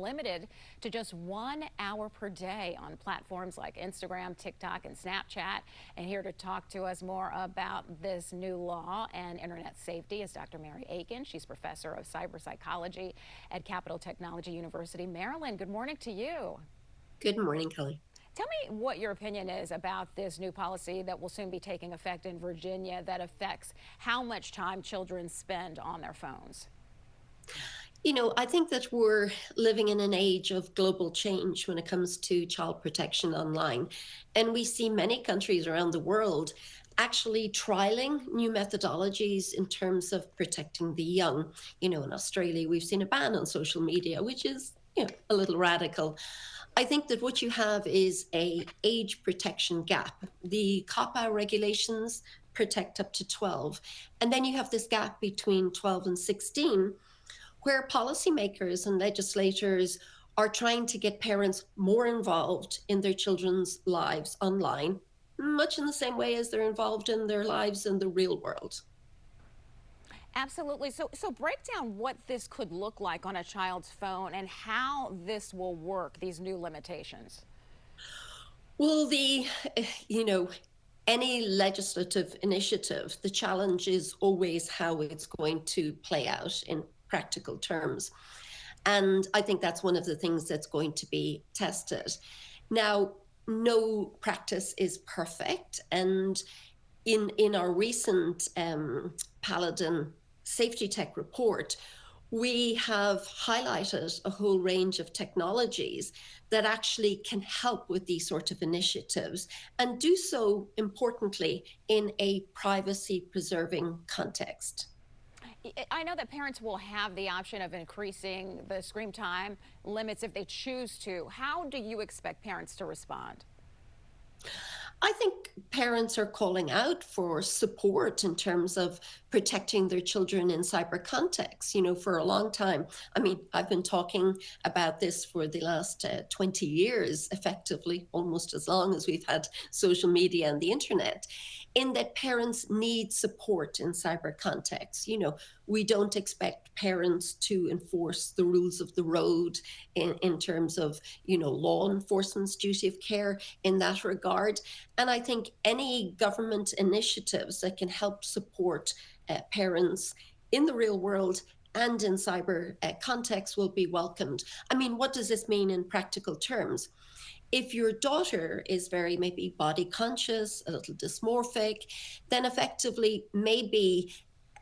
limited to just 1 hour per day on platforms like Instagram, TikTok, and Snapchat. And here to talk to us more about this new law and internet safety is Dr. Mary Aiken. She's professor of cyber psychology at Capital Technology University, Maryland. Good morning to you. Good morning, Kelly. Tell me what your opinion is about this new policy that will soon be taking effect in Virginia that affects how much time children spend on their phones. I think that we're living in an age of global change when it comes to child protection online. And we see many countries around the world actually trialing new methodologies in terms of protecting the young. In Australia, we've seen a ban on social media, which is, a little radical. I think that what you have is a age protection gap. The COPPA regulations protect up to 12. And then you have this gap between 12 and 16 where policymakers and legislators are trying to get parents more involved in their children's lives online, much in the same way as they're involved in their lives in the real world. Absolutely. So break down what this could look like on a child's phone and how this will work, these new limitations. Well, any legislative initiative, the challenge is always how it's going to play out in practical terms. And I think that's one of the things that's going to be tested. Now, no practice is perfect. And in our recent Paladin Safety Tech report, we have highlighted a whole range of technologies that actually can help with these sort of initiatives and do so importantly in a privacy preserving context. I know that parents will have the option of increasing the screen time limits if they choose to. How do you expect parents to respond? I think parents are calling out for support in terms of protecting their children in cyber contexts. For a long time, I've been talking about this for the last 20 years, effectively, almost as long as we've had social media and the internet, in that parents need support in cyber contexts. We don't expect parents to enforce the rules of the road in terms of, law enforcement's duty of care in that regard. And I think any government initiatives that can help support parents in the real world and in cyber context will be welcomed. What does this mean in practical terms? If your daughter is very maybe body conscious, a little dysmorphic, then effectively maybe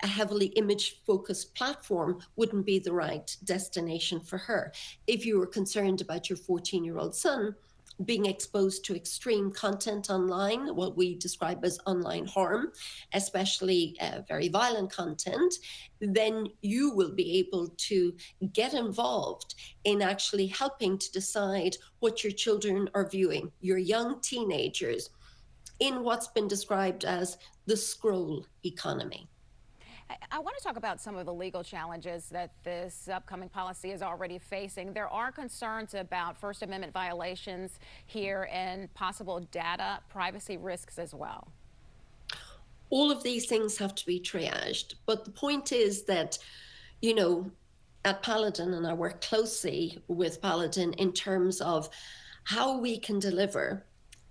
a heavily image focused platform wouldn't be the right destination for her. If you were concerned about your 14-year-old son being exposed to extreme content online, what we describe as online harm, especially very violent content, then you will be able to get involved in actually helping to decide what your children are viewing, your young teenagers, in what's been described as the scroll economy. I want to talk about some of the legal challenges that this upcoming policy is already facing. There are concerns about First Amendment violations here and possible data privacy risks as well. All of these things have to be triaged. But the point is that, at Paladin, and I work closely with Paladin in terms of how we can deliver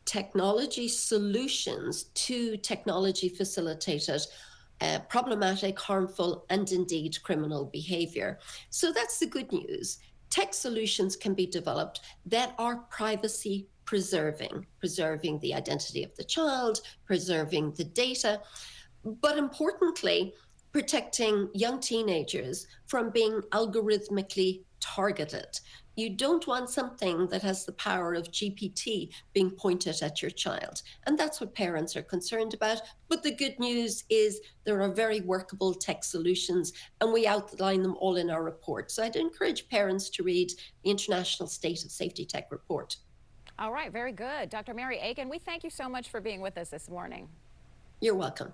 technology solutions to technology facilitated problematic, harmful, and indeed criminal behavior. So that's the good news. Tech solutions can be developed that are privacy preserving the identity of the child, preserving the data, but importantly, protecting young teenagers from being algorithmically targeted. You don't want something that has the power of GPT being pointed at your child. And that's what parents are concerned about. But the good news is there are very workable tech solutions, and we outline them all in our report. So I'd encourage parents to read the International State of Safety Tech report. All right, very good. Dr. Mary Aiken, we thank you so much for being with us this morning. You're welcome.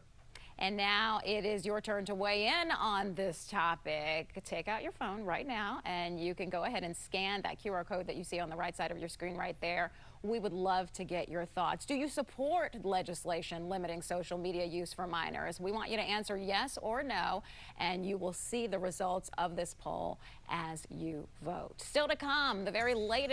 And now it is your turn to weigh in on this topic. Take out your phone right now and you can go ahead and scan that QR code that you see on the right side of your screen right there. We would love to get your thoughts. Do you support legislation limiting social media use for minors? We want you to answer yes or no, and you will see the results of this poll as you vote. Still to come, the very latest